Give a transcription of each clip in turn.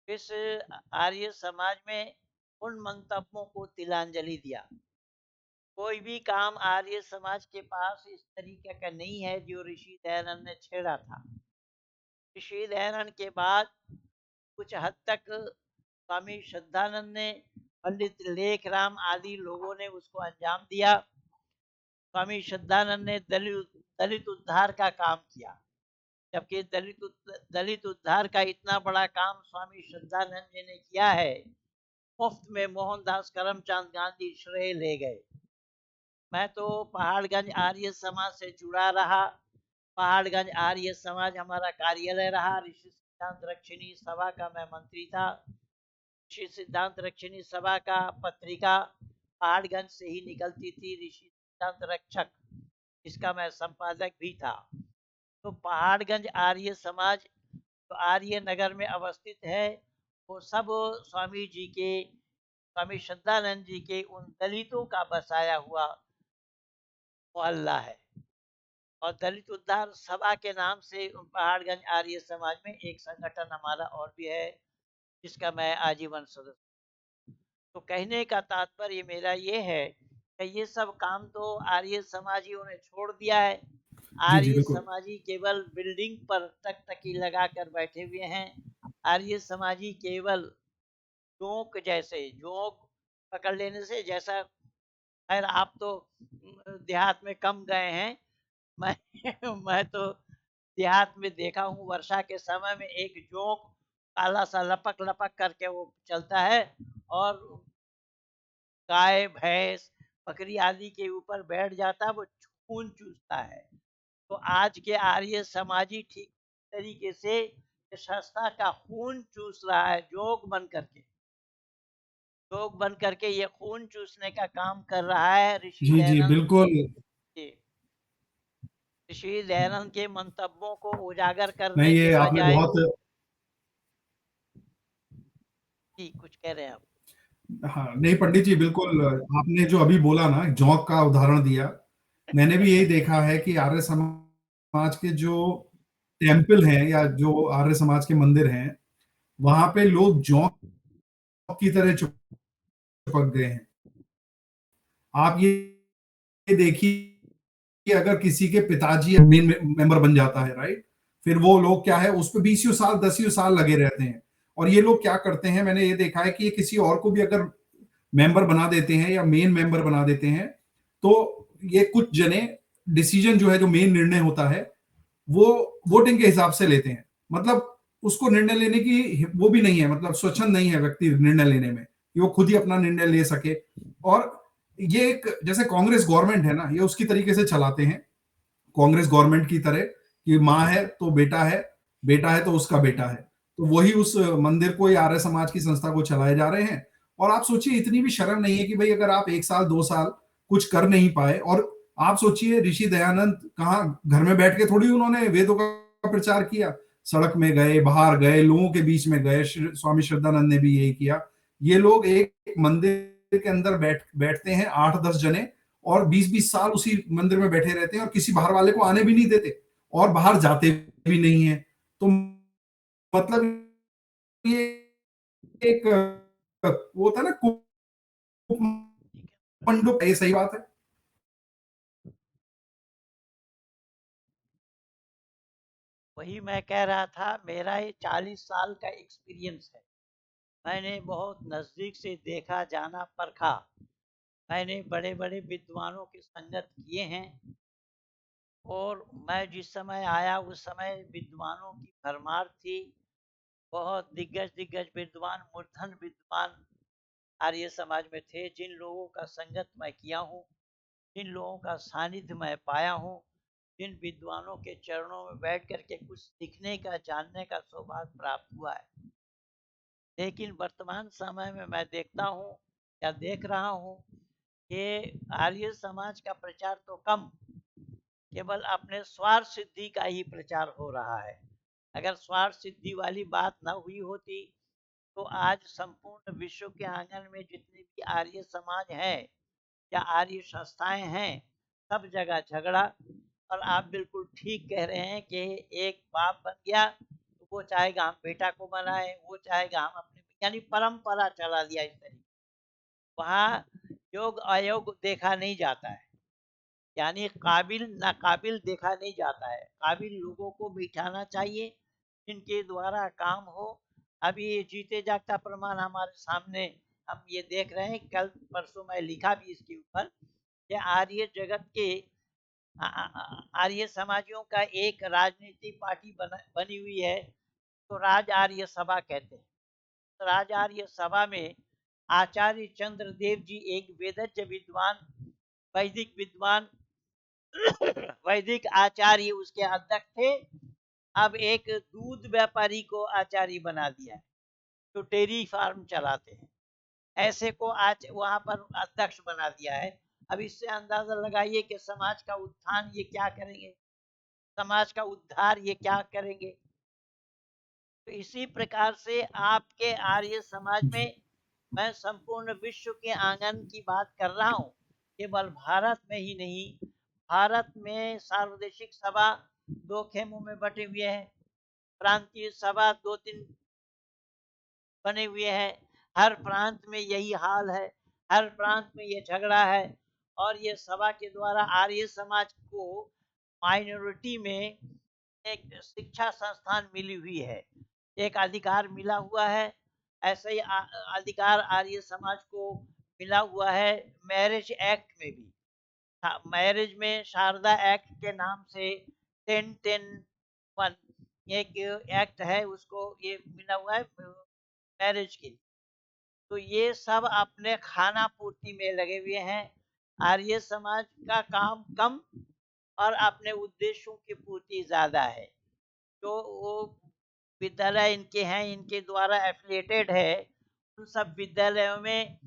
इस आर्य समाज में उन मंतव्यों को तिलांजलि दिया। कोई भी काम आर्य समाज के पास इस तरीके का नहीं है जो ऋषि दयानंद ने छेड़ा था। ऋषि दयानंद के बाद कुछ हद तक स्वामी श्रद्धानंद ने, पंडित लेखराम आदि लोगों ने उसको अंजाम दिया। स्वामी श्रद्धानंद ने दलित दलित उद्धार का काम किया, जबकि दलित उद्धार का इतना बड़ा काम स्वामी श्रद्धानंद जी ने किया है, मुफ्त में मोहनदास करमचंद गांधी श्रेय ले गए। मैं तो पहाड़गंज आर्य समाज से जुड़ा रहा। पहाड़गंज आर्य समाज हमारा कार्यालय रहा। ऋषि सिद्धांत रक्षिणी सभा का मैं मंत्री था। ऋषि सिद्धांत रक्षिणी सभा का पत्रिका पहाड़गंज से ही निकलती थी, ऋषि सिद्धांत रक्षक, इसका मैं संपादक भी था। तो पहाड़गंज आर्य समाज तो आर्य नगर में अवस्थित है, वो सब स्वामी श्रद्धानंद जी के उन दलितों का बसाया हुआ मोहल्ला है। और दलित उद्धार सभा के नाम से पहाड़गंज आर्य समाज में एक संगठन हमारा और भी है, जिसका मैं आजीवन सदस्य। तो कहने का तात्पर्य मेरा ये है कि ये सब काम तो आर्य समाजियों ने छोड़ दिया है। जी जी आर्य बिल्कुल। समाजी केवल बिल्डिंग पर टकटकी लगाकर बैठे हुए हैं। आर्य समाजी केवल जोंक पकड़ लेने से, जैसा, खैर आप तो देहात में कम गए हैं। मैं मैं तो देहात में देखा हूँ, वर्षा के समय में एक जोंक काला सा लपक लपक करके वो चलता है, और गाय भैंस बकरी आदि के ऊपर बैठ जाता है, वो खून चूसता है। तो आज के आर्य समाजी ठीक तरीके से संस्था का खून चूस रहा है, जोग बन करके ये खून चूसने का काम कर रहा है। जी जी बिल्कुल। जी, ऋषि दयानंद के मंतव्यों को उजागर नहीं, करने के ये आपने बजाय। बहुत, जी, कुछ कह रहे हैं आप? हाँ नहीं पंडित जी बिल्कुल, आपने जो अभी बोला ना, जौक का उदाहरण दिया, मैंने भी यही देखा है कि आर्य समाज के जो टेम्पल हैं या जो आर्य समाज के मंदिर हैं, वहां पे लोग जौक की तरह चिपक गए हैं। आप ये देखिए कि अगर किसी के पिताजी मेन मेंबर बन जाता है, राइट, फिर वो लोग क्या है, उस पे 20 साल 10 साल लगे रहते हैं। और ये लोग क्या करते हैं, मैंने ये देखा है कि ये किसी और को भी अगर मेंबर बना देते हैं या मेन मेंबर बना देते हैं, तो ये कुछ जने डिसीजन जो है, जो मेन निर्णय होता है, वो वोटिंग के हिसाब से लेते हैं। मतलब उसको निर्णय लेने की वो भी नहीं है, मतलब स्वच्छंद नहीं है व्यक्ति निर्णय लेने में, कि वो खुद ही अपना निर्णय ले सके। और ये एक जैसे कांग्रेस गवर्नमेंट है ना, ये उसकी तरीके से चलाते हैं, कांग्रेस गवर्नमेंट की तरह, कि माँ है तो बेटा है, बेटा है तो उसका बेटा है। तो वही उस मंदिर को या आर्य समाज की संस्था को चलाए जा रहे हैं। और आप सोचिए, इतनी भी शर्म नहीं है कि भाई अगर आप 1 साल 2 साल कुछ कर नहीं पाए। और आप सोचिए, ऋषि दयानंद कहाँ घर में बैठ के थोड़ी उन्होंने वेदों का प्रचार किया, सड़क में गए, बाहर गए, लोगों के बीच में गए। स्वामी श्रद्धानंद ने भी यही किया। ये लोग एक मंदिर के अंदर बैठते हैं 8-10 जने, और 20-20 साल उसी मंदिर में बैठे रहते हैं, और किसी बाहर वाले को आने भी नहीं देते, और बाहर जाते भी नहीं है। तो मतलब ये एक वो होता है ना, ठीक है। कुपमंडूक, ये सही बात है। वही मैं कह रहा था, मेरा ये 40 साल का एक्सपीरियंस है। मैंने बहुत नज़दीक से देखा, जाना, परखा। मैंने बड़े-बड़े विद्वानों की संगत किए हैं, और मैं जिस समय आया उस समय विद्वानों की भरमार थी। बहुत दिग्गज विद्वान, मूर्धन विद्वान आर्य समाज में थे, जिन लोगों का संगत मैं किया हूँ, जिन लोगों का सानिध्य मैं पाया हूँ, जिन विद्वानों के चरणों में बैठ कर के कुछ सीखने का, जानने का सौभाग्य प्राप्त हुआ है। लेकिन वर्तमान समय में मैं देखता हूँ या देख रहा हूँ कि आर्य समाज का प्रचार तो कम, केवल अपने स्वार्थ सिद्धि का ही प्रचार हो रहा है। अगर स्वार्थ सिद्धि वाली बात न हुई होती, तो आज संपूर्ण विश्व के आंगन में जितने भी आर्य समाज हैं या आर्य संस्थाएं हैं, सब जगह झगड़ा। और आप बिल्कुल ठीक कह रहे हैं कि एक बाप बन गया तो वो चाहेगा हम बेटा को बनाए, वो चाहेगा हम अपने, यानी परंपरा चला दिया इस तरीके। वहाँ योग अयोग देखा नहीं जाता है, यानी काबिल नाकाबिल देखा नहीं जाता है। काबिल लोगों को बिठाना चाहिए जिनके द्वारा काम हो। अभी ये जीते जागता प्रमाण हमारे सामने हम ये देख रहे हैं। कल परसों मैं लिखा भी इसके ऊपर, ये आर्य जगत के आर्य समाजियों का एक राजनीतिक पार्टी बनी हुई है, तो राज आर्य सभा कहते हैं। तो राज आर्य सभा में आचार्य चंद्रदेव जी एक वेदज्ञ विद्वान, वैदिक विद्वान, वैदिक आचार्य उसके अध्यक्ष थे। अब एक दूध व्यापारी को आचार्य बना दिया है, तो डेयरी फार्म चलाते हैं, ऐसे को आज वहां पर अध्यक्ष बना दिया है। अब इससे अंदाजा लगाइए कि समाज का उत्थान ये क्या करेंगे, समाज का उद्धार ये क्या करेंगे। तो इसी प्रकार से आपके आर्य समाज जी, में, मैं संपूर्ण विश्व के आंगन की बात कर रहा हूँ, केवल भारत में ही नहीं। भारत में सार्वदेशिक सभा दो खेमों में बटे हुए हैं, प्रांतीय सभा दो तीन बने हुए हैं। हर प्रांत में यही हाल है, हर प्रांत में ये झगड़ा है। और ये सभा के द्वारा आर्य समाज को माइनॉरिटी में एक शिक्षा संस्थान मिली हुई है, एक अधिकार मिला हुआ है। ऐसे ही अधिकार आर्य समाज को मिला हुआ है मैरिज एक्ट में भी। मैरिज में शारदा एक्ट के नाम से 10-10-1 एक एक्ट है, उसको ये मिला हुआ है मैरिज के। तो ये सब अपने खाना पूर्ति में लगे हुए हैं। आर्य समाज का काम कम और अपने उद्देश्यों की पूर्ति ज्यादा है। जो वो विद्यालय इनके हैं, इनके द्वारा एफिलिएटेड है, उन सब विद्यालयों में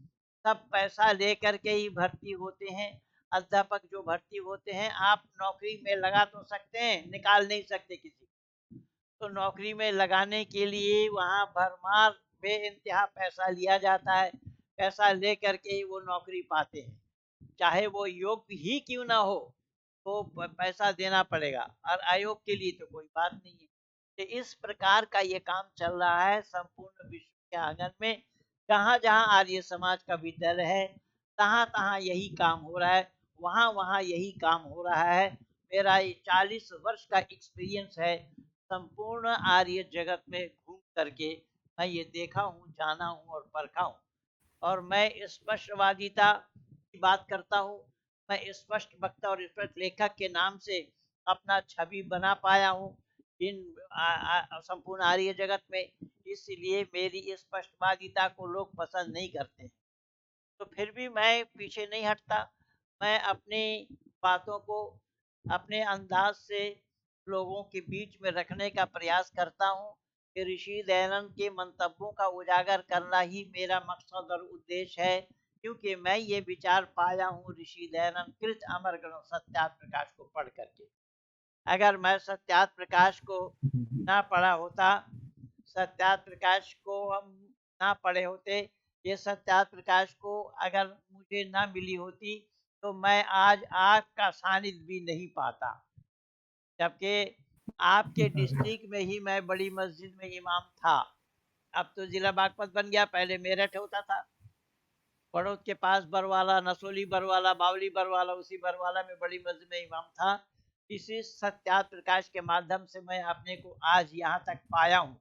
सब पैसा लेकर के ही भर्ती होते हैं। अध्यापक जो भर्ती होते हैं, आप नौकरी में लगा तो सकते हैं, निकाल नहीं सकते किसी। तो नौकरी में लगाने के लिए वहाँ भरमार बेइंतहा पैसा लिया जाता है। पैसा ले करके ही वो नौकरी पाते हैं, चाहे वो योग्य ही क्यों ना हो, तो पैसा देना पड़ेगा। और आयोग के लिए तो कोई बात नहीं है। तो इस प्रकार का ये काम चल रहा है संपूर्ण विश्व के आंगन में। जहाँ जहाँ आर्य समाज का विद्यालय है, तहाँ तहाँ यही काम हो रहा है, वहाँ वहाँ यही काम हो रहा है। मेरा ये 40 वर्ष का एक्सपीरियंस है संपूर्ण आर्य जगत में घूम करके। मैं ये देखा हूँ, जाना हूँ और परखा हूँ। और मैं स्पष्टवादिता की बात करता हूँ। मैं स्पष्ट वक्ता और स्पष्ट लेखक के नाम से अपना छवि बना पाया हूँ इन संपूर्ण आर्य जगत में। इसलिए मेरी स्पष्टवादिता को लोग पसंद नहीं करते, तो फिर भी मैं पीछे नहीं हटता। मैं अपनी बातों को अपने अंदाज से लोगों के बीच में रखने का प्रयास करता हूँ कि ऋषि दयानंद के मंतव्यों का उजागर करना ही मेरा मकसद और उद्देश्य है। क्योंकि मैं ये विचार पाया हूँ ऋषि दयानंद कृत अमर ग्रंथ सत्यार्थ प्रकाश को पढ़ करके। अगर मैं सत्यार्थ प्रकाश को ना पढ़ा होता, सत्यार्थ प्रकाश को हम ना पढ़े होते, ये सत्यार्थ प्रकाश को अगर मुझे ना मिली होती, तो मैं आज आपका सानिध्य भी नहीं पाता। जबकि आपके अरे, डिस्ट्रिक्ट में ही मैं बड़ी मस्जिद में इमाम था। अब तो जिला बागपत बन गया, पहले मेरठ होता था। बड़ौद के पास बरवाला, नसोली बरवाला, बावली बरवाला, उसी बरवाला में बड़ी मस्जिद में इमाम था। इसी सत्यार्थ प्रकाश के माध्यम से मैं अपने को आज यहाँ तक पाया हूँ।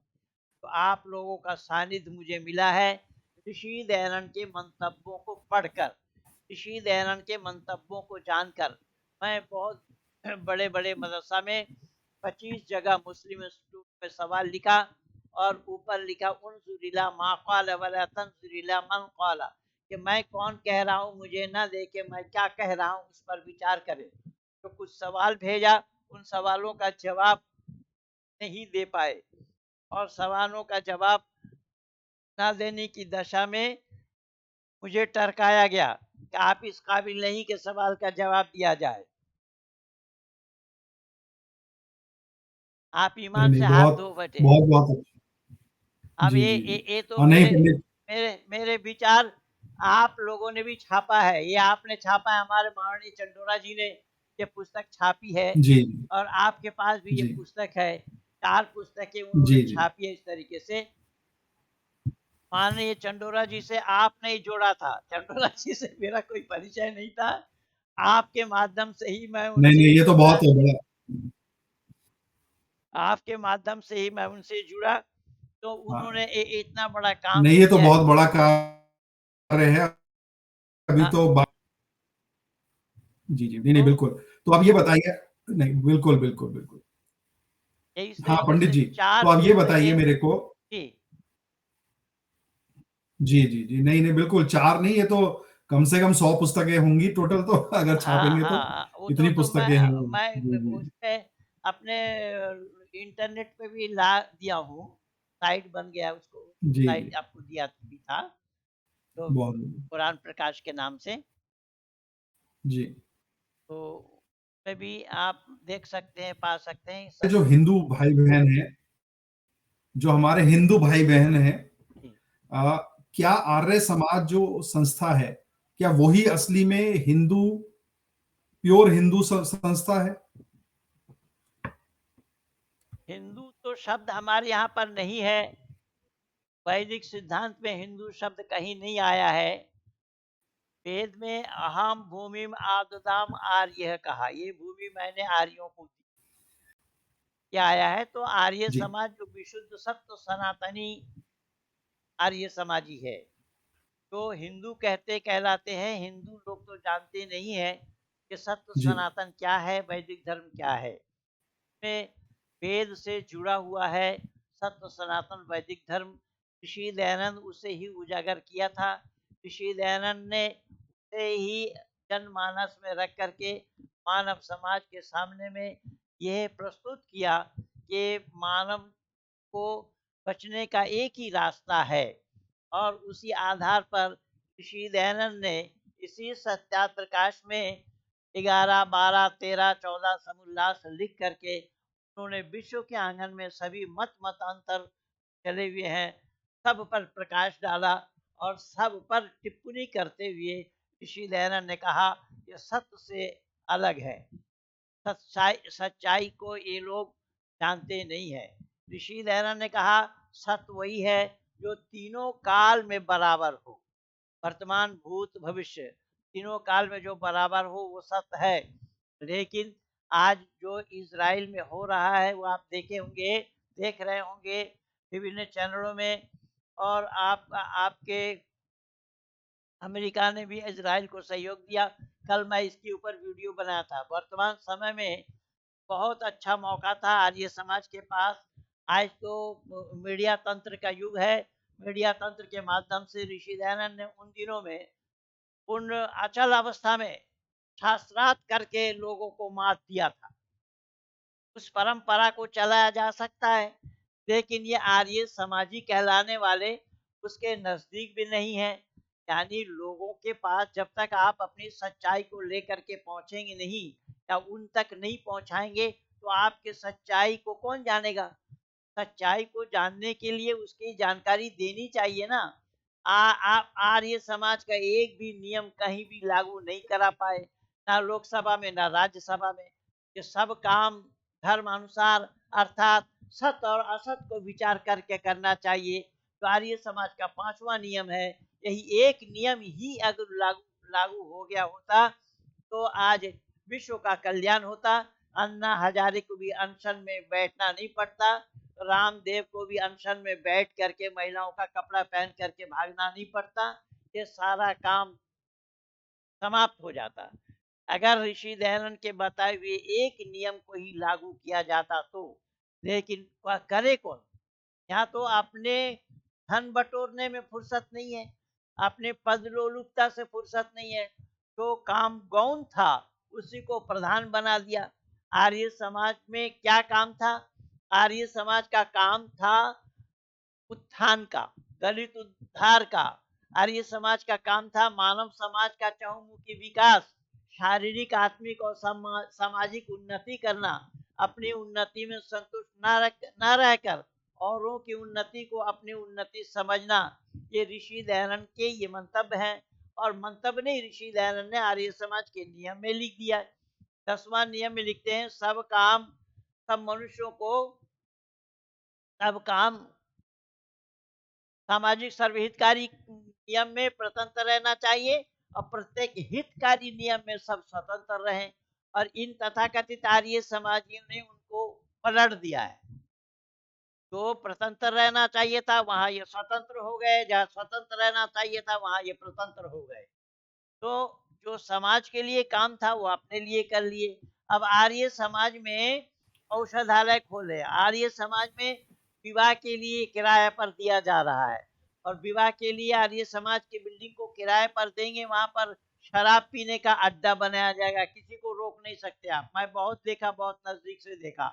तो आप लोगों का सानिध्य मुझे मिला है ऋषि दयानंद के मंतव्यों को पढ़कर, ऋषि दयानंद के मंतव्यों को जानकर। मैं बहुत बड़े बड़े मदरसा में 25 जगह मुस्लिम इंस्टीट्यूट में सवाल लिखा, और ऊपर लिखा उनजुरिला माकाल वला तंजुरिला मन काला, कि मैं कौन कह रहा हूँ मुझे ना देखे मैं क्या कह रहा हूँ उस पर विचार करें। तो कुछ सवाल भेजा, उन सवालों का जवाब नहीं दे पाए, और सवालों का जवाब ना देने की दशा में मुझे टरकाया गया कि आप इस काबिल नहीं कि सवाल का जवाब दिया जाए। आप नहीं, ईमान नहीं, से हाथ बहुत, धो बैठे। बहुत, बहुत अच्छा। अब जी, जी, जी। ये तो हाँ, नहीं मेरे पंडित मेरे मेरे विचार आप लोगों ने भी छापा है, ये आपने छापा है, हमारे माननीय चंडोरा जी ने ये पुस्तक छापी है, जी, और आपके पास भी ये जी। पुस्तक है। 4 पुस्तकें जी, उन्होंने जी। छापी है इस तरीके से। माननीय चंडोरा जी से आपने ही जोड़ा था। चंडोरा जी से मेरा कोई परिचय नहीं था। आपके माध्यम से ही मैं नहीं, उनसे नहीं, ये तो जुड़ा। बहुत बड़ा। आपके माध्यम से ही मैं उनसे जुड़ा, तो हाँ, उन्होंने इतना बड़ा काम नहीं, ये तो किया है। बहुत बड़ा कार्य है। अभी हाँ, तो जी, जी। नहीं, तो नहीं, बिल्कुल। तो आप ये बताइए। नहीं, बिल्कुल, बिल्कुल, बिल्कुल। इस हाँ, तरीके पंडित से जी, 4 तो आप ये बताइए पुस्तकें। मेरे को। जी। जी, जी, जी। नहीं, नहीं, बिल्कुल 4 नहीं, ये तो कम से कम 100 पुस्तकें होंगी टोटल तो अगर हाँ, छापेंगे तो, हाँ, वो इतनी तो पुस्तकें हैं। मैं जी, जी। उसपे अपने इंटरनेट पे भी ला दिया हूँ। साइट बन गया है, उसको जी, साइट जी। आपको दिया भी था, तो बहुत कुरान प्रकाश के नाम से। जी। तो उसमें भी आप देख सकते हैं, पा सकते हैं सब। जो हिंदू भाई-बहन हैं, जो हमारे हिंदू भाई-बहन हैं, जी। अ, क्या आर्य समाज जो संस्था है, क्या वही असली में हिंदू प्योर हिंदू संस्था है? हिंदू तो शब्द हमारे यहाँ पर नहीं है। वैदिक सिद्धांत में हिंदू शब्द कहीं नहीं आया है। वेद में अहम भूमिम आददाम आर्य कहा, ये भूमि मैंने आर्यों को दी, क्या आया है। तो आर्य जी, समाज जो विशुद्ध सत्य सनातनी आर्य समाजी है, तो हिंदू कहते कहलाते हैं। हिंदू लोग तो जानते नहीं है कि सत्य जी, सनातन क्या है, वैदिक धर्म क्या है। में वेद से जुड़ा हुआ है सत्य सनातन वैदिक धर्म। ऋषि दयानंद उसे ही उजागर किया था। ऋषि दयानंद ने उसे ही जनमानस में रख करके मानव समाज के सामने में यह प्रस्तुत किया कि मानव को बचने का एक ही रास्ता है। और उसी आधार पर ऋषि दयानंद ने इसी सत्याप्रकाश में 11, 12, 13, 14 समोल्लास लिख करके उन्होंने विश्व के आंगन में सभी मत मतांतर चले हुए हैं, सब पर प्रकाश डाला। और सब पर टिप्पणी करते हुए ऋषि दयानंद ने कहा कि सत्य से अलग है, सच्चाई सच्चाई को ये लोग जानते नहीं है। ऋषि दयानंद ने कहा सत्य वही है जो तीनों काल में बराबर हो, वर्तमान भूत भविष्य तीनों काल में जो बराबर हो वो सत्य है। लेकिन आज जो इज़राइल में हो रहा है वो आप देखे होंगे, देख रहे होंगे विभिन्न चैनलों में। और आप आपके अमेरिका ने भी इज़राइल को सहयोग दिया। कल मैं इसके ऊपर वीडियो बनाया था। वर्तमान समय में बहुत अच्छा मौका था आर्य समाज के पास। आज तो मीडिया तंत्र का युग है। मीडिया तंत्र के माध्यम से ऋषि दयानंद ने उन दिनों में उन अचल अवस्था में शास्त्रार्थ करके लोगों को मात दिया था। उस परंपरा को चलाया जा सकता है, लेकिन ये आर्य समाजी कहलाने वाले उसके नजदीक भी नहीं है। यानी लोगों के पास जब तक आप अपनी सच्चाई को लेकर के पहुंचेंगे नहीं या उन तक नहीं पहुंचाएंगे, तो आपके सच्चाई को कौन जानेगा। सच्चाई को जानने के लिए उसकी जानकारी देनी चाहिए ना। आप आर्य समाज का एक भी नियम कहीं भी लागू नहीं करा पाए, ना लोकसभा में ना राज्यसभा में। ये सब काम धर्म अनुसार, अर्थात सत्य और असत को विचार करके करना चाहिए। तो आर्य समाज का 5वां नियम है, यही एक नियम ही अगर लागू लागू हो गया होता तो आज विश्व का कल्याण होता। अन्ना हजारे को भी अनशन में बैठना नहीं पड़ता, रामदेव को भी अनशन में बैठ करके महिलाओं का कपड़ा पहन करके भागना नहीं पड़ता। ये सारा काम समाप्त हो जाता अगर ऋषि दयानंद के बताए हुए एक नियम को ही लागू किया जाता तो। लेकिन वह करे कौन। यहाँ तो अपने धन बटोरने में फुर्सत नहीं है, अपने पद लोलुपता से फुर्सत नहीं है। तो काम गौण था उसी को प्रधान बना दिया। आर्य समाज में क्या काम था। आर्य समाज का काम था उत्थान का, दलित उद्धार का। आर्य समाज का काम था मानव समाज का चहुमुखी विकास, शारीरिक आत्मिक और सामाजिक उन्नति करना। अपनी उन्नति में संतुष्ट न रहकर औरों की उन्नति को अपनी उन्नति समझना। ये ऋषि दयानंद के ये मंतव्य हैं। और मंतव्य नहीं, ऋषि दयानंद ने आर्य समाज के नियम में लिख दिया है। 10वां नियम में लिखते हैं सब काम सब मनुष्यों को सब काम सामाजिक सर्वहितकारी नियम में स्वतंत्र रहना चाहिए और प्रत्येक हितकारी नियम में सब स्वतंत्र रहें। और इन तथाकथित आर्य समाजियों ने उनको पलट दिया है। जो स्वतंत्र रहना चाहिए था वहां ये स्वतंत्र हो गए, जहाँ स्वतंत्र रहना चाहिए था वहां ये प्रतंत्र हो गए। तो जो समाज के लिए काम था वो अपने लिए कर लिए। अब आर्य समाज में औषधालय खोले, आर्य समाज में विवाह के लिए किराए पर दिया जा रहा है। और विवाह के लिए आर्य समाज की बिल्डिंग को किराए पर देंगे, वहां पर शराब पीने का अड्डा बनाया जाएगा, किसी को रोक नहीं सकते आप। मैं बहुत देखा, बहुत नजदीक से देखा।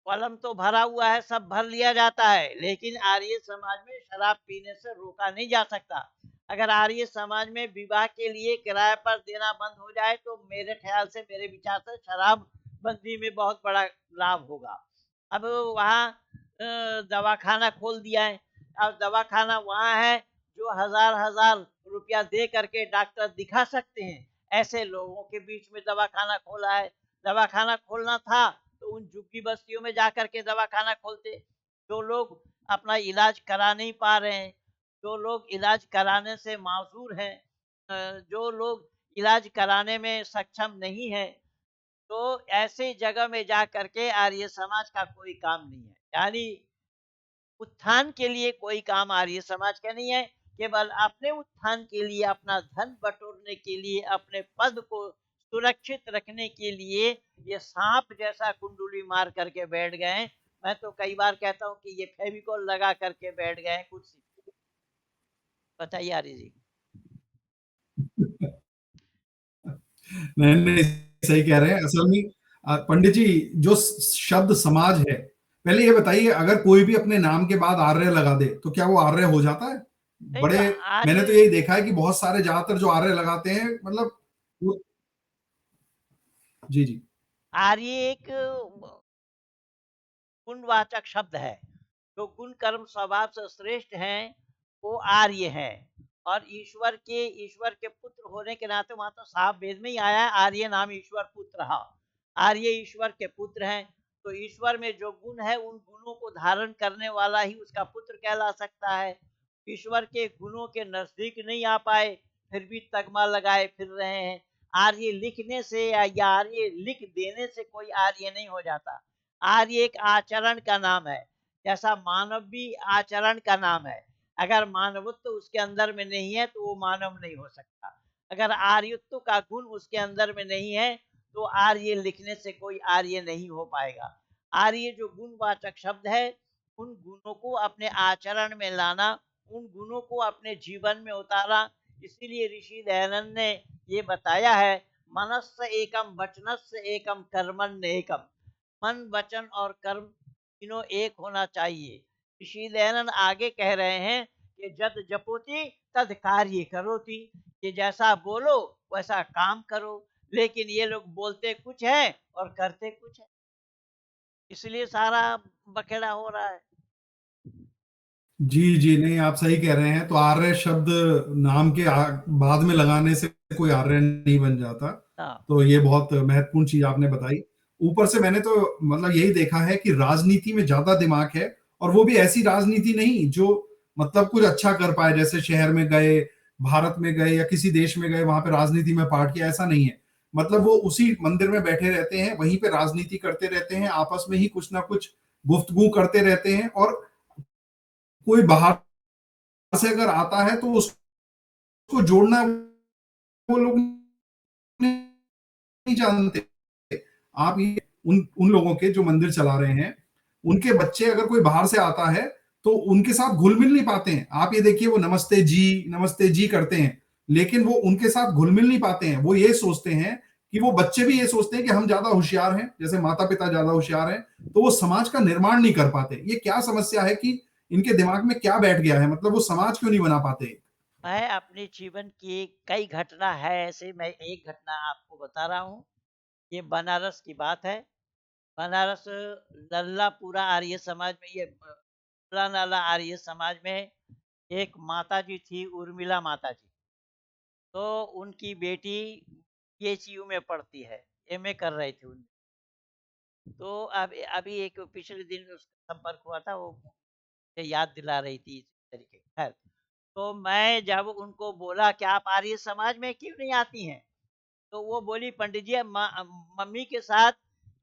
कलम तो भरा हुआ है, सब भर लिया जाता है, लेकिन आर्य समाज में शराब पीने से रोका नहीं जा सकता। अगर आर्य समाज में विवाह के लिए किराए पर देना बंद हो जाए तो मेरे ख्याल से, मेरे विचार से शराब बंदी में बहुत बड़ा लाभ होगा। अब वहाँ दवाखाना खोल दिया है। अब दवाखाना वहाँ है जो हजार हजार रुपया दे करके डॉक्टर दिखा सकते हैं, ऐसे लोगों के बीच में दवाखाना खोला है। दवाखाना खोलना था तो उन झुग्गी बस्तियों में जाकर के दवाखाना खोलते। जो लोग अपना इलाज करा नहीं पा रहे हैं, जो लोग इलाज कराने से माजूर हैं, जो लोग इलाज कराने में सक्षम नहीं है, तो ऐसी जगह में जा करके आर्य समाज का कोई काम नहीं है। यानी उत्थान के लिए कोई काम आर्य समाज का नहीं है। केवल अपने उत्थान के लिए, अपना धन बटोरने के लिए, अपने पद को सुरक्षित रखने के लिए ये सांप जैसा कुंडली मार करके बैठ गए हैं। मैं तो कई बार कहता हूँ कि ये फेविकोल लगा करके बैठ गए हैं कुर्सी। बताइए आर्य जी। नहीं नहीं, सही कह रहे हैं। असल में पंडित जी, जो शब्द समाज है, पहले ये बताइए, अगर कोई भी अपने नाम के बाद आर्य लगा दे तो क्या वो आर्य हो जाता है? नहीं तो बड़े, मैंने तो आर्य, यही देखा है कि बहुत सारे ज्यादातर जो आर्य लगाते हैं, मतलब जी जी। आर्य एक गुणवाचक शब्द है। जो गुण कर्म स्वभाव से श्रेष्ठ हैं वो आर्य हैं। और ईश्वर के पुत्र होने के नाते, वहां तो साफ वेद में ही आया है, आर्य नाम ईश्वर पुत्र है। आर्य ईश्वर के पुत्र हैं। तो ईश्वर में जो गुण है उन गुणों को धारण करने वाला ही उसका पुत्र कहला सकता है। ईश्वर के गुणों के नजदीक नहीं आ पाए, फिर भी तगमा लगाए फिर रहे हैं। आर्य लिखने से या आर्य लिख देने से कोई आर्य नहीं हो जाता। आर्य एक आचरण का नाम है। जैसा मानव भी आचरण का नाम है। अगर मानवत्व उसके अंदर में नहीं है तो वो मानव नहीं हो सकता। अगर आर्यत्व का गुण उसके अंदर में नहीं है तो आर्य लिखने से कोई आर्य नहीं हो पाएगा। आर्य जो गुणवाचक शब्द है, उन गुणों को अपने आचरण में लाना, उन गुणों को अपने जीवन में उतारा। इसीलिए ऋषि दयानंद ने ये बताया है, मनस्य एकम, वचनस्य एकम, कर्मण्य एकम। मन, वचन और कर्म तीनों एक होना चाहिए। ऋषि दयानंद आगे कह रहे हैं कि जद जपोति तद कार्य करोति, कि जैसा बोलो वैसा काम करो। लेकिन ये लोग बोलते कुछ है और करते कुछ है, इसलिए सारा बखेड़ा हो रहा है। जी, जी, नहीं, आप सही कह रहे हैं। तो आर्य शब्द नाम के बाद में लगाने से कोई आर्य नहीं बन जाता। हाँ। तो ये बहुत महत्वपूर्ण चीज़ आपने बताई। ऊपर से मैंने तो मतलब यही देखा है कि राजनीति में ज़्यादा दिमाग है, और वो भी ऐसी राजनीति नहीं जो मतलब कुछ अच्छा कर पाए। जैसे शहर में गए, भारत में गए या किसी देश में गए, वहाँ पे राजनीति में पार्ट किया, ऐसा नहीं है। मतलब वो उसी मंदिर में बैठे रहते हैं, वहीं पे राजनीति करते रहते हैं, आपस में ही कुछ ना कुछ गुफ्तगू करते रहते हैं, और कोई बाहर से अगर आता है तो उसको जोड़ना वो लोग नहीं जानते। आप ये उन उन लोगों के जो मंदिर चला रहे हैं, उनके बच्चे अगर कोई बाहर से आता है तो उनके साथ घुल-मिल नहीं पाते हैं। आप ये देखिए, वो नमस्ते जी करते हैं, लेकिन वो उनके साथ घुल-मिल नहीं पाते हैं। वो ये सोचते हैं कि वो बच्चे भी ये सोचते हैं कि हम ज्यादा होशियार हैं, जैसे माता-पिता ज्यादा होशियार हैं, तो वो समाज का निर्माण नहीं कर पाते। ये क्या समस्या है कि इनके दिमाग में क्या बैठ गया है? मतलब वो समाज क्यों नहीं बना पाते? मैं अपने जीवन की कई घटना है ऐसे, मैं एक घटना आपको बता रहा हूँ। ये बनारस की बात है। बनारस लल्लापुरा आर्य समाज में, ये नाला आर्य समाज में एक माता जी थी, उर्मिला माता जी। तो उनकी बेटी पीएचयू में पढ़ती है, एमए कर रही थी उन। तो अभी एक पिछले दिन उसका संपर्क हुआ था, वो मुझे याद दिला रही थी इस तरीके की। खैर, तो मैं जब उनको बोला कि आप आर्य समाज में क्यों नहीं आती हैं? तो वो बोली, पंडित जी, मम्मी के साथ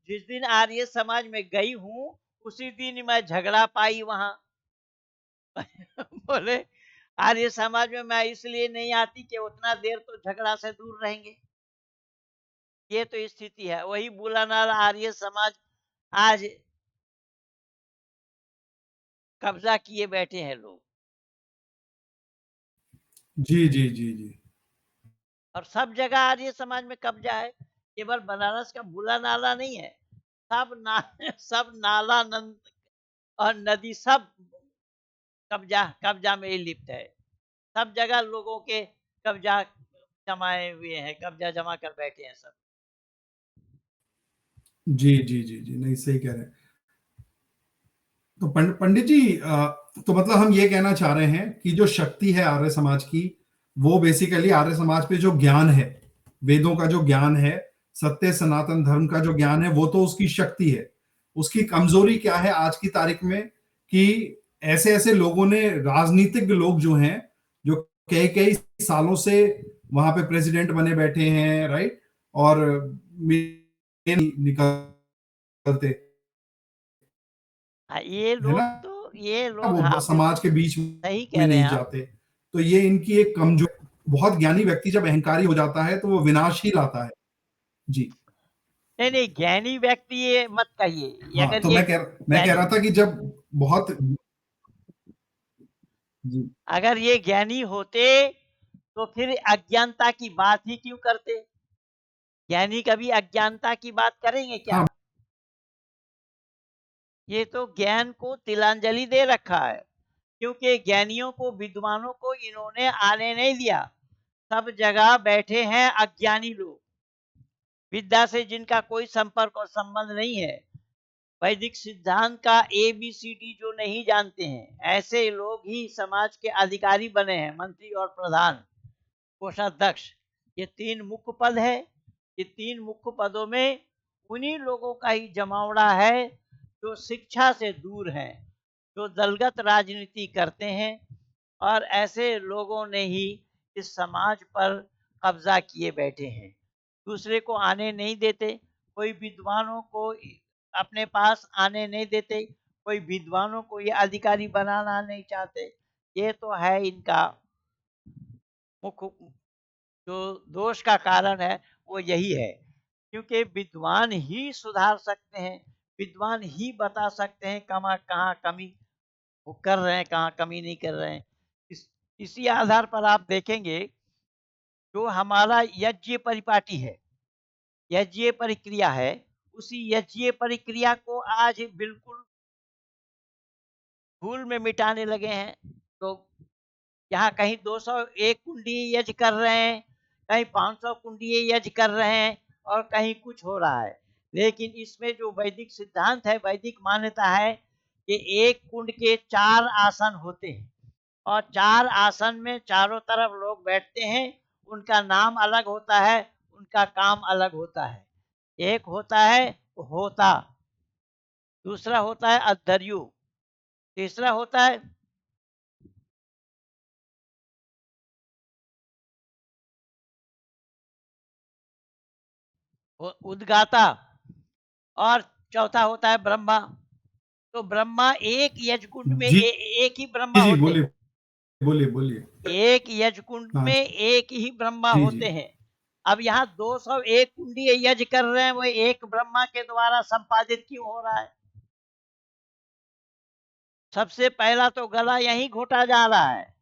जिस दिन आर्य समाज में गई हूँ, उसी दिन मैं झगड़ा पाई वहाँ। बोले, आर्य समाज में मैं इसलिए नहीं आती कि उतना देर तो झगड़ा से दूर रहेंगे। ये तो स्थिति है। वही बुलानार आर्य समाज आज कब्जा किए बैठे हैं लोग। जी, जी, जी, जी। और सब जगह आर्य समाज में कब्जा है। केवल बनारस का भूला नाला नहीं है। सब ना सब नाला और नदी सब कब्जा कब्जा में ही लिप्त है। सब जगह लोगों के कब्जा जमाए हुए हैं, कब्जा जमा कर बैठे हैं सब। जी, जी, जी, जी। नहीं, सही कह रहे हैं। तो पंडित जी, तो मतलब हम ये कहना चाह रहे हैं कि जो शक्ति है आर्य समाज की, वो बेसिकली आर्य समाज पे जो ज्ञान है, वेदों का जो ज्ञान है, सत्य सनातन धर्म का जो ज्ञान है, वो तो उसकी शक्ति है। उसकी कमजोरी क्या है आज की तारीख में, कि ऐसे-ऐसे लोगों ने, राजनीतिक लोग जो हैं, जो कई-कई सालों से वहां पे प्रेसिडेंट बने बैठे हैं, राइट? और निकलते, है ना? ये लोग, वो हाँ, समाज बिल्कुल के बीच सही में कह रहे नहीं हैं आप। जाते। तो ये इनकी एक कमजोर, बहुत ज्ञानी व्यक्ति जब अहंकारी हो जाता है तो वो विनाश ही लाता है। जी। नहीं, नहीं, ज्ञानी व्यक्ति ये मत कहिए। हाँ, तो मैं कह ज्ञानी रहा था कि जब बहुत, जी, अगर ये ज्ञानी होते तो फिर अज्ञानता की बात ही क्यों करते? ज्ञानी कभी अज्ञानता की बात करेंगे क्या? हाँ, ये तो ज्ञान को तिलांजलि दे रखा है, क्योंकि ज्ञानियों को, विद्वानों को इन्होंने आने नहीं दिया। सब जगह बैठे हैं अज्ञानी लोग, विद्या से जिनका कोई संपर्क और संबंध नहीं है, वैदिक सिद्धांत का ABCD जो नहीं जानते हैं, ऐसे लोग ही समाज के अधिकारी बने हैं, मंत्री और प्रधान, कोषाध्यक्ष। ये तीन मुख्य पद है। ये तीन मुख्य पदों में उन्हीं लोगों का ही जमावड़ा है जो शिक्षा से दूर हैं, जो दलगत राजनीति करते हैं। और ऐसे लोगों ने ही इस समाज पर कब्जा किए बैठे हैं। दूसरे को आने नहीं देते, कोई विद्वानों को अपने पास आने नहीं देते, कोई विद्वानों को ये अधिकारी बनाना नहीं चाहते। ये तो है इनका मुख्य जो दोष का कारण है, वो यही है। क्योंकि विद्वान ही सुधार सकते हैं, विद्वान ही बता सकते हैं कहाँ कहाँ कमी वो कर रहे हैं, कहाँ कमी नहीं कर रहे हैं। इसी आधार पर आप देखेंगे, जो हमारा यज्ञ परिपाटी है, यज्ञ प्रक्रिया है, उसी यज्ञ प्रक्रिया को आज बिल्कुल धूल में मिटाने लगे हैं। तो यहाँ कहीं 201 कुंडी यज्ञ कर रहे हैं, कहीं 500 कुंडी यज्ञ कर रहे हैं, और कहीं कुछ हो रहा है। लेकिन इसमें जो वैदिक सिद्धांत है, वैदिक मान्यता है कि एक कुंड के 4 आसन होते हैं, और 4 आसन में चारों तरफ लोग बैठते हैं। उनका नाम अलग होता है, उनका काम अलग होता है। एक होता है होता, दूसरा होता है अद्धर्यु, तीसरा होता है उद्गाता, और चौथा होता है ब्रह्मा। तो ब्रह्मा एक यज्ञकुंड में जी, एक ही ब्रह्मा जी, होते बोलिए, हैं। बोलिए, बोलिए। एक यज्ञकुंड हाँ, में एक ही ब्रह्मा जी, जी। होते हैं। अब यहाँ 201 कुंडी यज्ञ कर रहे हैं, वो एक ब्रह्मा के द्वारा संपादित क्यों हो रहा है? सबसे पहला तो गला यहीं घोटा जा रहा है।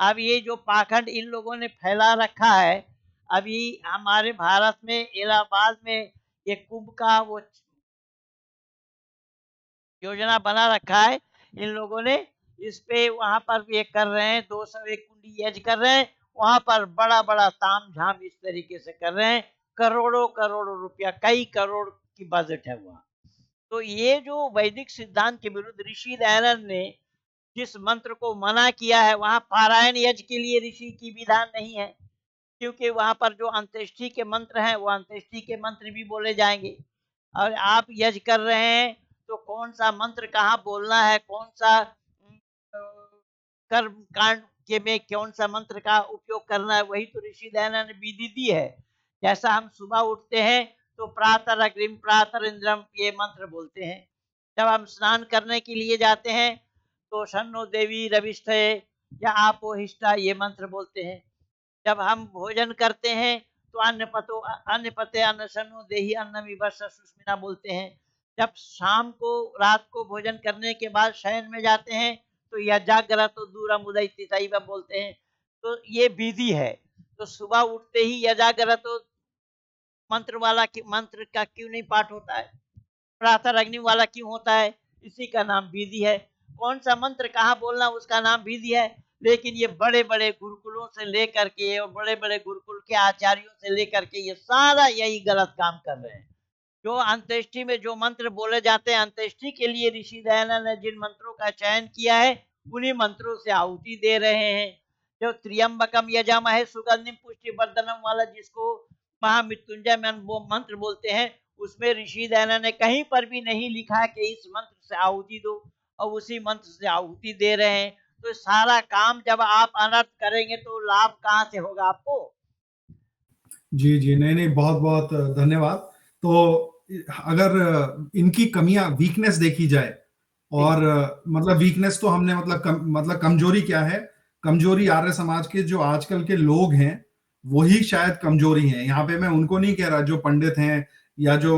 अब ये जो पाखंड इन लोगों ने फैला रखा है, अभी हमारे भारत में इलाहाबाद में ये कुंभ का वो योजना बना रखा है इन लोगों ने। इस पे वहां पर ये कर रहे हैं, 201 कुंडी यज्ञ कर रहे हैं। वहां पर बड़ा बड़ा ताम झाम इस तरीके से कर रहे हैं। करोड़ों करोड़ों रुपया, कई करोड़ की बजट है वहाँ। तो ये जो वैदिक सिद्धांत के विरुद्ध ऋषि दयानंद ने जिस मंत्र को मना किया है, वहां पारायण यज्ञ के लिए ऋषि की विधान नहीं है, क्योंकि वहां पर जो अंत्येष्टि के मंत्र हैं, वो अंत्येष्टि के मंत्र भी बोले जाएंगे। और आप यज्ञ कर रहे हैं तो कौन सा मंत्र कहाँ बोलना है, कौन सा कर्म कांड के में कौन सा मंत्र का उपयोग करना है, वही तो ऋषि दयानंद ने विधि दी है। जैसा हम सुबह उठते हैं तो प्रातः अग्रिम प्रातः इंद्रम ये मंत्र बोलते हैं। जब हम स्नान करने के लिए जाते हैं तो शन्नो देवी रविष्ठे या आपो हिष्ठा ये मंत्र बोलते हैं। जब हम भोजन करते हैं तो अन्न पते अन्न शन्नो देहि अन्नम विभस्स सुष्मिना बोलते हैं। जब शाम को रात को भोजन करने के बाद शयन में जाते हैं तो यह जागृतो दूरम उदयति तैव बोलते हैं। तो ये विधि है। तो सुबह उठते ही यजाग्रतो मंत्र का क्यों नहीं पाठ होता है, प्रातः अग्नि वाला क्यों होता है? इसी का नाम विधि है। कौन सा मंत्र कहाँ बोलना उसका नाम विधि है। लेकिन ये बड़े बड़े गुरुकुलों से लेकर के और बड़े बड़े गुरुकुल के आचार्यों से लेकर के ये सारा यही गलत काम कर रहे हैं। जो अंत्येष्टि में जो मंत्र बोले जाते हैं, अंत्येष्टि के लिए ऋषि दयानंद ने जिन मंत्रों का चयन किया है उन्हीं मंत्रों से आहुति दे रहे हैं। जो त्र्यंबकम यजामहे सुगंधिम पुष्टि वर्धनम वाला जिसको महामृत्युंजय मंत्र बोलते हैं, उसमें ऋषि दयानंद ने कहीं पर भी नहीं लिखा कि इस मंत्र से आहुति दो, और उसी मंत्र से आहुति दे रहे हैं। तो सारा काम जब आप अनर्थ करेंगे तो लाभ कहाँ से होगा आपको। जी, जी। नहीं, नहीं, बहुत-बहुत धन्यवाद। तो अगर इनकी कमियाँ वीकनेस देखी जाए जी और मतलब वीकनेस तो हमने मतलब कमजोरी क्या है? कमजोरी आर्य समाज के जो आजकल के लोग हैं, वही शायद कमजोरी है। यहाँ पे मैं उनको नहीं कह रहा जो पंडित हैं या जो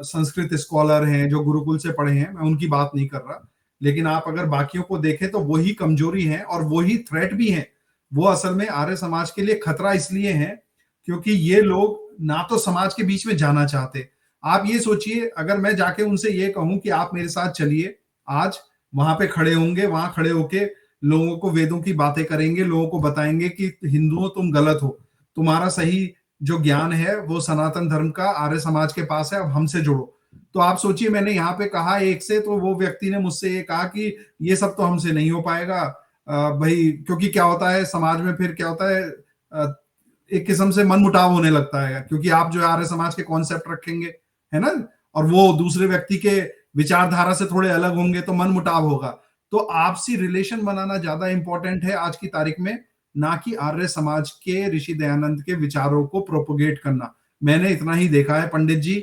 संस्कृत स्कॉलर हैं, जो गुरुकुल से पढ़े हैं, मैं उनकी बात नहीं कर रहा। लेकिन आप अगर बाकियों को देखें तो वही कमजोरी है और वही थ्रेट भी है। वो असल में आर्य समाज के लिए खतरा इसलिए है क्योंकि ये लोग ना तो समाज के बीच में जाना चाहते। आप ये सोचिए अगर मैं जाके उनसे ये कहूं कि आप मेरे साथ चलिए आज, वहां पे खड़े होंगे, वहां खड़े होके लोगों को वेदों की बातें करेंगे, लोगों को बताएंगे कि हिंदुओं तुम गलत हो, तुम्हारा सही जो ज्ञान है वो सनातन धर्म का आर्य समाज के पास है, अब हमसे जुड़ो। तो आप सोचिए मैंने यहाँ पे कहा एक से, तो वो व्यक्ति ने मुझसे ये कहा कि ये सब तो हमसे नहीं हो पाएगा भाई, क्योंकि क्या होता है समाज में, फिर क्या होता है एक किस्म से मनमुटाव होने लगता है क्योंकि आप जो आर्य समाज के कॉन्सेप्ट रखेंगे, है ना, और वो दूसरे व्यक्ति के विचारधारा से थोड़े अलग होंगे तो मनमुटाव होगा। तो आपसी रिलेशन बनाना ज्यादा इंपॉर्टेंट है आज की तारीख में, ना कि आर्य समाज के ऋषि दयानंद के विचारों को प्रोपोगेट करना। मैंने इतना ही देखा है पंडित जी,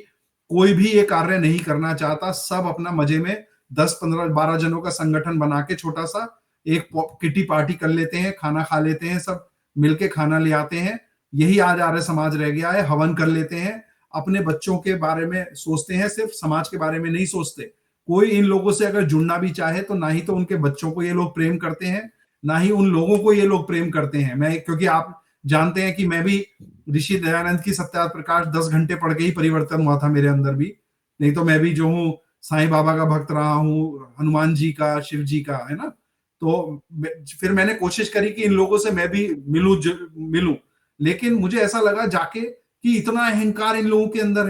कोई भी ये कार्य नहीं करना चाहता, सब अपना मजे में 10 15 12 जनों का संगठन बना के छोटा सा एक किटी पार्टी कर लेते हैं, खाना खा लेते हैं, सब मिलके खाना ले आते हैं। यही आज आर्य समाज रह गया है, हवन कर लेते हैं, अपने बच्चों के बारे में सोचते हैं, सिर्फ समाज के बारे में नहीं सोचते। कोई इन लोगों से अगर जुड़ना भी चाहे तो ना ही तो उनके बच्चों को ये लोग प्रेम करते हैं, ना ही उन लोगों को ये लोग प्रेम करते हैं। मैं, क्योंकि आप जानते हैं कि मैं भी ऋषि दयानंद की सत्यार्थ प्रकाश 10 घंटे पढ़ के ही परिवर्तन हुआ था मेरे अंदर भी। नहीं तो मैं भी जो हूँ साईं बाबा का भक्त रहा हूँ, हनुमान जी का, शिव जी का, है ना। तो फिर मैंने कोशिश करी कि इन लोगों से मैं भी मिलूं, लेकिन मुझे ऐसा लगा जाके कि इतना अहंकार इन लोगों के अंदर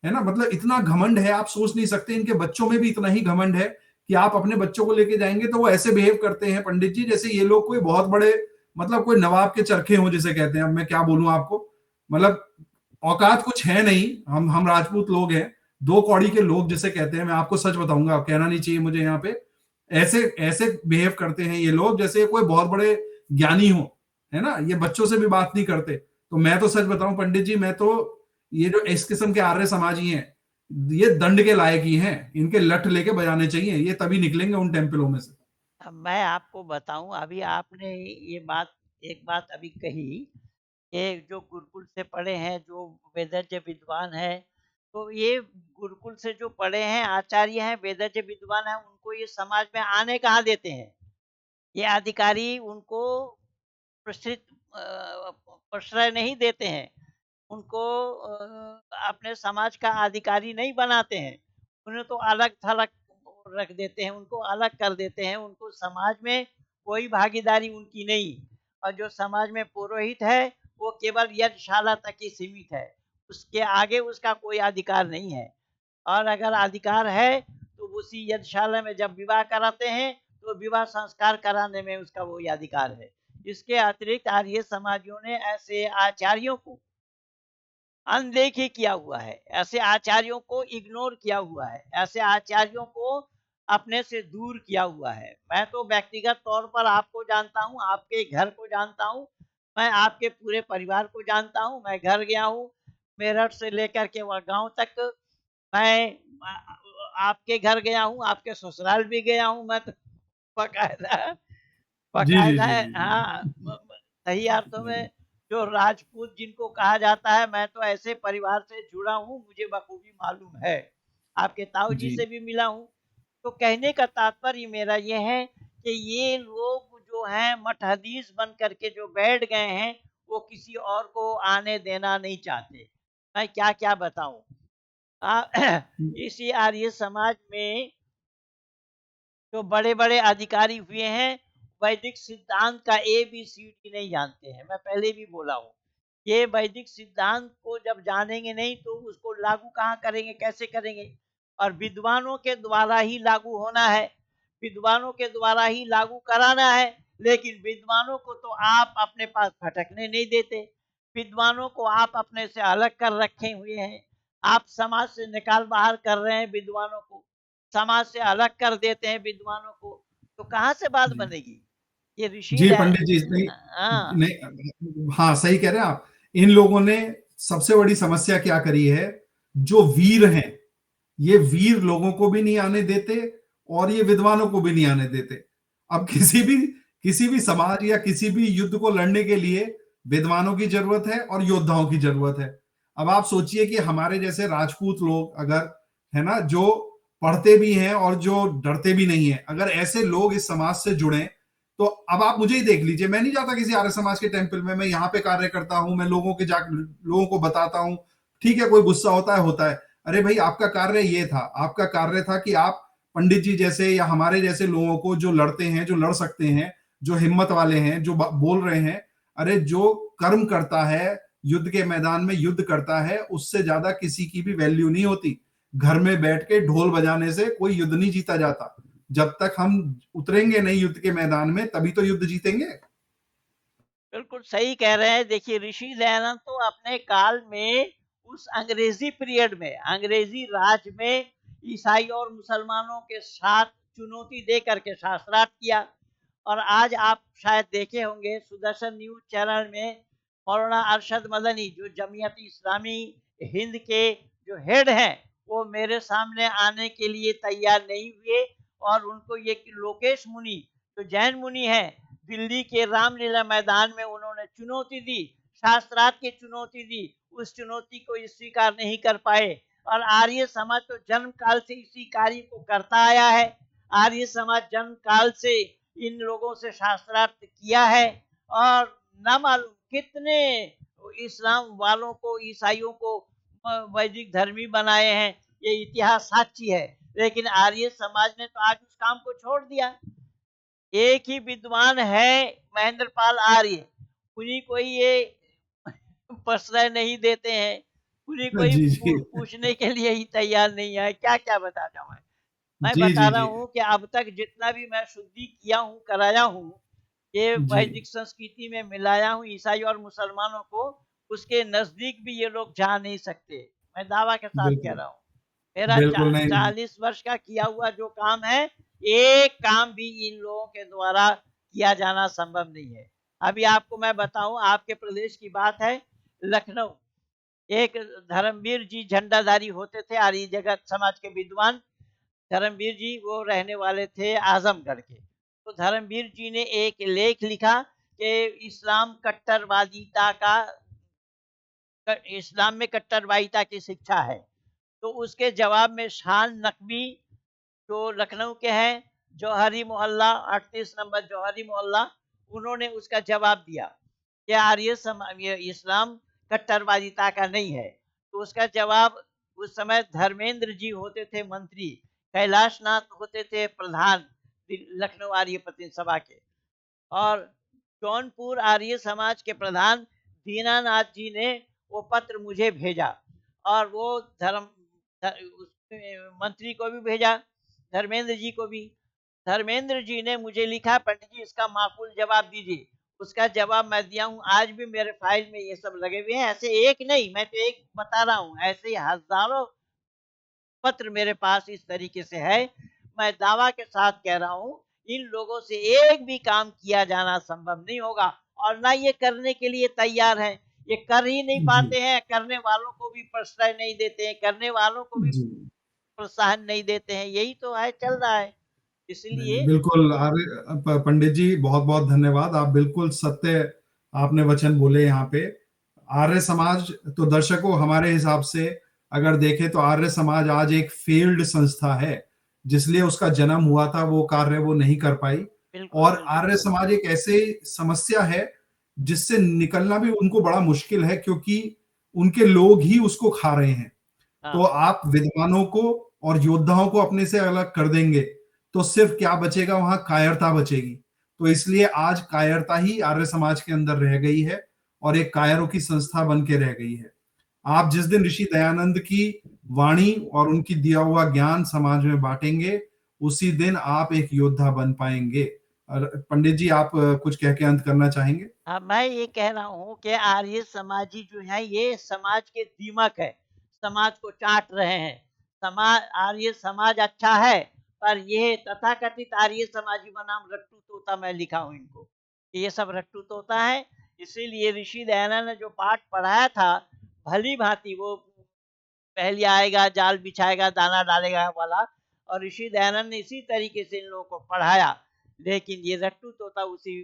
है ना, मतलब इतना घमंड है, आप सोच नहीं सकते। इनके बच्चों में भी इतना ही घमंड है कि आप अपने बच्चों को लेके जाएंगे तो वो ऐसे बिहेव करते हैं पंडित जी जैसे ये लोग कोई बहुत बड़े, मतलब कोई नवाब के चरखे हों जिसे कहते हैं। अब मैं क्या बोलूं आपको, मतलब औकात कुछ है नहीं। हम राजपूत लोग हैं, दो कौड़ी के लोग जिसे कहते हैं। मैं आपको सच बताऊंगा, कहना नहीं चाहिए मुझे यहाँ पे, ऐसे ऐसे बिहेव करते हैं ये लोग जैसे कोई बहुत बड़े ज्ञानी हो, है ना। ये बच्चों से भी बात नहीं करते। तो मैं तो सच बताऊं पंडित जी, मैं तो ये जो इस किस्म के आर्य समाजी हैं, ये दंड के लायक ही हैं, इनके लठ लेके बजाने चाहिए, ये तभी निकलेंगे उन टेम्पलों में से। अब मैं आपको बताऊं, अभी आपने ये बात एक बात अभी कही, ये जो गुरुकुल से पढ़े हैं, जो वेदज्ञ विद्वान है, तो ये गुरुकुल से जो पढ़े हैं, आचार्य हैं, वेदज्ञ विद्वान हैं, उनको ये समाज में आने कहाँ देते हैं। ये अधिकारी उनको प्रश्रित प्रश्रय नहीं देते हैं, उनको अपने समाज का अधिकारी नहीं बनाते हैं। उन्हें तो अलग थलग रख देते हैं, उनको अलग कर देते हैं, उनको समाज में कोई भागीदारी उनकी नहीं। और जो समाज में पुरोहित है वो केवल यज्ञशाला तक ही सीमित है, उसके आगे उसका कोई अधिकार नहीं है। और अगर अधिकार है तो उसी यज्ञशाला में जब विवाह कराते हैं तो विवाह संस्कार कराने में उसका वही अधिकार है। इसके अतिरिक्त आर्य समाजियों ने ऐसे आचार्यों को अनदेखी किया हुआ है, ऐसे आचार्यों को इग्नोर किया हुआ है, ऐसे आचार्यों को अपने से दूर किया हुआ है। मैं तो व्यक्तिगत तौर पर आपको जानता हूँ, आपके घर को जानता हूँ, मैं आपके पूरे परिवार को जानता हूँ। मैं घर गया हूँ, मेरठ से लेकर के वह गाँव तक। मैं आपके घर गया हूँ, आपके ससुराल भी गया हूँ मैं तो बाकायदा। जी, जी, बाकायदा जी, है जी, हाँ, जी। सही अर्थों नहीं, में जो राजपूत जिनको कहा जाता है, मैं तो ऐसे परिवार से जुड़ा हूँ, मुझे बखूबी मालूम है। आपके ताऊ जी जी, से भी मिला हूँ। तो कहने का तात्पर्य मेरा ये है कि ये लोग जो हैं मठ हदीस बन करके जो बैठ गए हैं, वो किसी और को आने देना नहीं चाहते। मैं क्या-क्या बताऊँ? इसी आर्य समाज में जो बड़े-बड़े अधिकारी हुए हैं, वैदिक सिद्धांत का एबीसीडी नहीं जानते हैं। मैं पहले भी बोला हूँ। ये वैदिक सिद्धांत को जब जानेंगे नहीं तो उसको लागू कहाँ करेंगे, कैसे करेंगे? और विद्वानों के द्वारा ही लागू होना है, विद्वानों के द्वारा ही लागू कराना है, लेकिन विद्वानों को तो आप अपने पास भटकने नहीं देते। विद्वानों को आप अपने से अलग कर रखे हुए हैं। आप समाज से निकाल बाहर कर रहे हैं विद्वानों को। समाज से अलग कर देते हैं विद्वानों को, तो कहाँ से बात जी। बनेगी? ये ऋषि जी, है। पंडित जी, नहीं हाँ, नहीं, हाँ, सही कह रहे हैं आप। इन लोगों ने सबसे बड़ी समस्या क्या करी है, जो वीर हैं, ये वीर लोगों को भी नहीं आने देते और ये विद्वानों को भी नहीं आने देते। अब किसी भी समाज या किसी भी युद्ध को लड़ने के लिए विद्वानों की जरूरत है और योद्धाओं की जरूरत है। अब आप सोचिए कि हमारे जैसे राजपूत लोग अगर, है ना, जो पढ़ते भी हैं और जो डरते भी नहीं है, अगर ऐसे लोग इस समाज से जुड़े, तो अब आप मुझे ही देख लीजिए, मैं नहीं जाता किसी आर्य समाज के टेंपल में, मैं यहाँ पे कार्य करता हूं, मैं लोगों को बताता हूं। ठीक है, कोई गुस्सा होता है। अरे भाई, आपका कार्य ये था, आपका कार्य था कि आप पंडित जी जैसे या हमारे जैसे लोगों को, जो लड़ते हैं, जो लड़ सकते हैं, जो हिम्मत वाले हैं, जो बोल रहे हैं, अरे जो कर्म करता है, युद्ध के मैदान में युद्ध करता है, उससे ज्यादा किसी की भी वैल्यू नहीं होती। घर में बैठ के ढोल बजाने से कोई युद्ध नहीं जीता जाता। जब तक हम उतरेंगे नहीं युद्ध के मैदान में, तभी तो युद्ध जीतेंगे। बिल्कुल सही कह रहे हैं। देखिए ऋषि दयानंद तो अपने काल में उस अंग्रेजी पीरियड में, अंग्रेजी राज में ईसाई और मुसलमानों के साथ चुनौती दे करके शास्त्रार्थ किया। और आज आप शायद देखे होंगे सुदर्शन न्यूज़ चैनल में मौलाना अरशद मदनी जो जमीयत इस्लामी हिंद के जो हेड हैं, वो मेरे सामने आने के लिए तैयार नहीं हुए और उनको ये लोकेश मुनि जो जैन मुनि हैं, दिल्ली के रामलीला मैदान में उन्होंने चुनौती दी, शास्त्रार्थ की चुनौती दी, उस चुनौती को ये स्वीकार नहीं कर पाए। और आर्य समाज तो जन्म काल से इसी कार्य को करता आया है। आर्य समाज जन्म काल से इन लोगों से शास्त्रार्थ किया है और न मालूम कितने इस्लाम वालों को, ईसाइयों को वैदिक धर्मी बनाए हैं। ये इतिहास साक्षी है। लेकिन आर्य समाज ने तो आज उस काम को छोड़ दिया। एक ही विद्वान है महेंद्र पाल आर्य, उन्हीं को ही ये प्रश्रय नहीं देते हैं, उन्हीं को ही जी, जी, पूछने के लिए ही तैयार नहीं है। क्या-क्या बता जाऊँ मैं जी, बता जी, रहा जी, हूँ कि अब तक जितना भी मैं शुद्धि किया हूँ, कराया हूँ, ये जी, वैदिक संस्कृति में मिलाया हूँ ईसाई और मुसलमानों को, उसके नज़दीक भी ये लोग जा नहीं सकते। मैं दावा के साथ कह बिल्कुल, रहा हूँ। मेरा बिल्कुल नहीं। 40 वर्ष का किया हुआ जो काम है, एक काम भी इन लोगों के द्वारा किया जाना संभव नहीं है। अभी आपको मैं बताऊँ, आपके प्रदेश की बात है, लखनऊ, एक धर्मवीर जी झंडाधारी होते थे, आर्य जगत समाज के विद्वान। धर्मवीर जी वो रहने वाले थे आजमगढ़ के। तो धर्मवीर जी ने एक लेख लिखा कि इस्लाम कट्टरवादिता का, इस्लाम में कट्टरवादिता की शिक्षा है। तो उसके जवाब में शान नकवी जो लखनऊ के हैं, जौहरी मोहल्ला 38 नंबर जौहरी मोहल्ला, उन्होंने उसका जवाब दिया कि ये इस्लाम कट्टरवादिता का नहीं है। तो उसका जवाब, उस समय धर्मेंद्र जी होते थे मंत्री, कैलाश नाथ होते थे प्रधान लखनऊ आर्य प्रतिनिधि सभा के, और जौनपुर आर्य समाज के प्रधान दीनानाथ जी ने वो पत्र मुझे भेजा और वो मंत्री को भी भेजा, धर्मेंद्र जी को भी। धर्मेंद्र जी ने मुझे लिखा, पंडित जी इसका माकूल जवाब दीजिए। उसका जवाब मैं दिया हूँ, आज भी मेरे फ़ाइल में ये सब लगे हुए हैं, ऐसे एक नहीं, मैं तो एक बता रहा हूँ, ऐसे ही हज़ारों पत्र मेरे पास इस तरीके से है। मैं दावा के साथ कह रहा हूँ, इन लोगों से एक भी काम किया जाना संभव नहीं होगा और ना ये करने के लिए तैयार हैं। ये कर ही नहीं जी, पाते हैं, करने वालों को भी प्रश्रय नहीं देते हैं, करने वालों को भी जी। प्रोत्साहन नहीं देते हैं, यही तो है, चल रहा है। नहीं, नहीं, इसलिए बिल्कुल पंडित जी बहुत-बहुत धन्यवाद। आप बिल्कुल सत्य आपने वचन बोले यहाँ पे। आर्य समाज तो दर्शकों हमारे हिसाब से अगर देखें तो आर्य समाज आज एक फेल्ड संस्था है, जिसलिए उसका जन्म हुआ था वो कार्य वो नहीं कर पाई बिल्कुल, और बिल्कुल। आर्य समाज एक ऐसी समस्या है, जिससे निकलना भी उनको बड़ा मुश्किल है क्योंकि उनके लोग ही उसको खा रहे हैं। तो हाँ, आप विद्वानों को और योद्धाओं को अपने से अलग कर देंगे, तो सिर्फ क्या बचेगा वहाँ कायरता बचेगी। तो इसलिए आज कायरता ही आर्य समाज के अंदर रह गई है और एक कायरों की संस्था बन के रह गई है। आप जिस दिन ऋषि दयानंद की वाणी और उनकी दिया हुआ ज्ञान समाज में बाँटेंगे, उसी दिन आप एक योद्धा बन पाएँगे। और पंडित जी आप कुछ कह के अंत करना चाहेंगे? हाँ, मैं ये कह रहा हूँ कि आर्य समाजी जो है ये समाज के दीमक है, समाज को चाट रहे हैं। आर्य समाज अच्छा है, पर ये तथाकथित आर्य समाजी बनाम रट्टू तोता मैं लिखा हूँ इनको, कि ये सब रट्टू तोता है। इसीलिए ऋषि दयानंद ने जो पाठ पढ़ाया था, भली-भाँति वो पहले आएगा, जाल बिछाएगा, दाना डालेगा वाला और ऋषि दयानंद ने इसी तरीके से इन लोगों को पढ़ाया। लेकिन ये रट्टू तोता उसी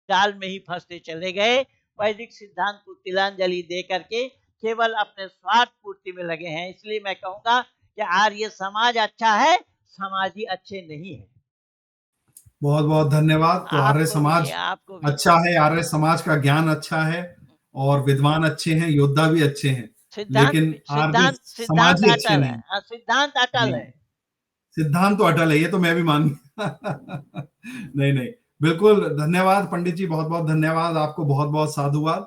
जाल में ही फँसते चले गए, वैदिक सिद्धांत को तिलांजलि दे करके केवल अपने स्वार्थ पूर्ति में लगे हैं। इसलिए मैं कहूँगा कि आर्य समाज अच्छा है, समाजी अच्छे नहीं हैं। बहुत-बहुत धन्यवाद। तो आर्य आपको भी समाज आपको भी। अच्छा है, आर्य समाज का ज्ञान अच्छा है और विद्वान अच्छे हैं, योद्धा भी अच्छे हैं, लेकिन आर्य सिद्धांत समाज ही अच्छे अटल है। नहीं। सिद्धांत अटल नहीं, है। सिद्धांत तो अटल है, ये तो मैं भी मान नहीं, नहीं, बिल्कुल धन्यवाद पंडित जी, बहुत-बहुत धन्यवाद। आपको बहुत-बहुत साधुवाद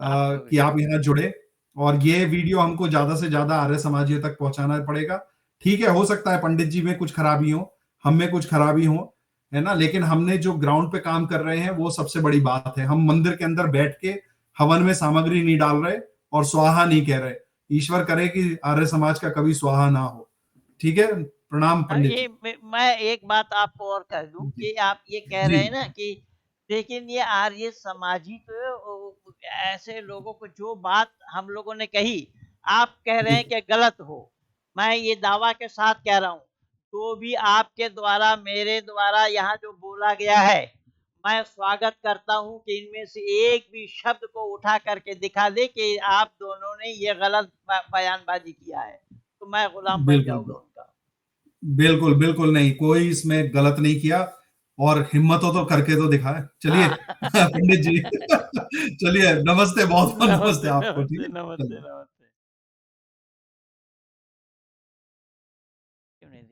आपको भी। कि आप यहाँ जुड़े और ये वीडियो हमको ज़्यादा से ज़्यादा आर्य समाजियों तक पहुँचाना पड़ेगा। ठीक है, हो सकता है पंडित जी में कुछ खराबी हो, हम में कुछ खराबी हो, है ना? लेकिन हमने जो ग्राउंड पे काम कर रहे हैं, वो सबसे बड़ी बात है। हम मंदिर के अंदर बैठ के हवन में सामग्री नहीं डाल रहे और स्वाहा नहीं कह रहे। ईश्वर करे कि आर्य समाज का कभी स्वाहा ना हो। ठीक है? प्रणाम अब पंडित ये जी। मैं एक बात आपको और कह दूँ जी, कि आप ये कह जी, रहे हैं ना कि लेकिन ये आर्य समाजी तो ऐसे लोगों को जो बात हम लोगों ने कही, आप कह रहे जी, हैं कि गलत हो। मैं ये दावा के साथ कह रहा हूँ, जो भी आपके द्वारा मेरे द्वारा यहाँ जो बोला गया है, मैं स्वागत करता हूँ कि इनमें से एक भी शब्द को उठा करके दिखा दे कि आप दोनों ने ये गलत बयानबाज़ी किया है, तो मैं गुलाम बन बिल्कुल, जाऊँगा उनका। बिल्कुल, बिल्कुल नहीं, कोई इसमें गलत नहीं किया और हिम्मत हो तो करके तो दिखाएँ। चलिए हाँ। पंडित जी चलिए नमस्ते, बहुत-बहुत नमस्ते नमस्ते, आपको, ठीक नमस्ते, है? नमस्ते, चलिए। नमस्ते। क्यों नहीं